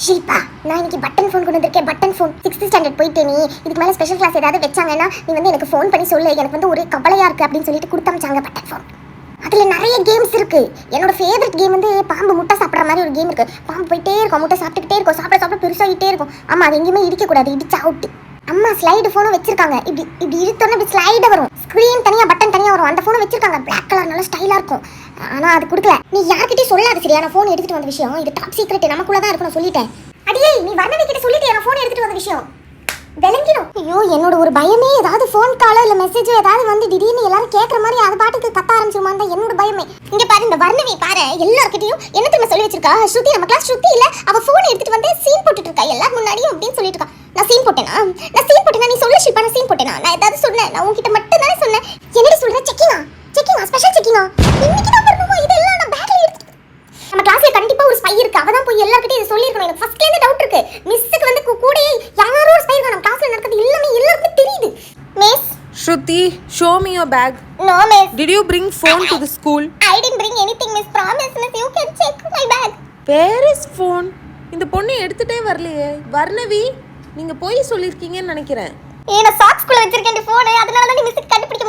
ஷில்பா, நான் இன்னைக்கு button phone கொண்டு வந்திருக்கேன். பட்டன் ஃபோன் 6th ஸ்டாண்டர்ட் போயிட்டே நீ இதுக்கு மேலே ஸ்பெஷல் கிளாஸ் ஏதாவது வச்சாங்கன்னா நீ வந்து எனக்கு ஃபோன் பண்ணி சொல்லு. எனக்கு வந்து ஒரே கவலையாக இருக்குது அப்படின்னு சொல்லிட்டு கொடுத்தமிச்சாங்க பட்டன் ஃபோன். அதில் நிறைய கேம்ஸ் இருக்குது. என்னோட ஃபேவரட் கேம் வந்து பாம்பு முட்டை சாப்பிட்ற மாதிரி ஒரு கேம் இருக்குது. பாம்பு போயிட்டே இருக்கும், முட்டை சாப்பிட்டுக்கிட்டே இருக்கும், சாப்பிட சாப்பிட பெருசாகிட்டே இருக்கும். ஆமாம், அது எங்கேயுமே இடிக்கக்கூடாது, இடிச்சு அவுட்டு. அம்மா ஸ்லைடு ஃபோனும் வச்சிருக்காங்க. இப்படி இப்படி இழுத்தோன்னே இப்படி ஸ்லைடு வரும். ஸ்க்ரீன் தனியாக பட்டன் தனியாக வரும். அந்த ஃபோனை வச்சிருக்காங்க. பிளாக் கலர் நல்லா ஸ்டைலாக இருக்கும். ஆனால் அது கொடுக்கல. நீ யார்கிட்டயும் சொல்லாது சரியா? நான் ஃபோன் எடுத்துகிட்டு வந்த விஷயம் இது டாப் சீக்ரெட், நமக்குள்ளே தான் இருக்கணும் சொல்லிட்டேன். அடியே, நீ வர்ணவி கிட்ட சொல்லிட்டு நான் ஃபோன் எடுத்துகிட்டு வந்த விஷயம் விளங்கிடும். ஐயோ, என்னோட ஒரு பயமே ஏதாவது ஃபோன் காலோ இல்லை மெசேஜோ ஏதாவது வந்து திடீர்னு எல்லாரும் கேட்குற மாதிரி அது பாட்டுக்கு கத்த ஆரம்பிச்சிருமான் தான் என்னோட பயமே. இங்கே பாரு, இந்த வர்ணவி பாரு எல்லார்கிட்டையும் என்ன திரும்ப சொல்லி வச்சிருக்கா. ஸ்ருதி, நம்ம கிளாஸ் ஸ்ருதி இல்லை, அவள் ஃபோனை எடுத்துகிட்டு வந்து சீன் போட்டுட்டு இருக்கா எல்லாரும் முன்னாடியும் அப்படின்னு சொல்லிட்டு இருக்கா. நான் சீன் போட்டேனா? நீ சொல்ல ஷில்பா, நான் சீன் போட்டேனா? நான் ஏதாவது சொன்னேன்? நான் உன்கிட்ட மட்டும் தானே சொன்னேன். என்னடி சொல்கிறேன்? செக்கிங்கா ஸ்பெஷல் செக்கிங்கா இன்னைக்கு தான் வரணுமா? இதெல்லாம் நான் பேக்ல எடுத்துட்டு நம்ம கிளாஸ்ல கண்டிப்பா ஒரு ஸ்பை இருக்கு. அவ தான் போய் எல்லார்கிட்டயும் இத சொல்லிருக்கணும். எனக்கு ஃபர்ஸ்ட்ல இருந்து டவுட் இருக்கு. மிஸ்ஸுக்கு வந்து கூட யாரோ ஒரு ஸ்பை இருக்கு. நம்ம கிளாஸ்ல நடக்குது எல்லாமே எல்லாருக்கும் தெரியுது. Miss Shruti, show me your bag. No miss. Did you bring phone to the school? I didn't bring anything miss. Promise miss, you can check my bag. Where is phone? இந்த பொண்ணு எடுத்துட்டே வரலையே. வர்ணவி, நீங்க போய் சொல்லிருக்கீங்கன்னு நினைக்கிறேன். நான் சாக்ஸ் குள்ள வச்சிருக்கேன் போன். அதனால தான் நீ மிஸ்க்கு கண்டுபிடிக்க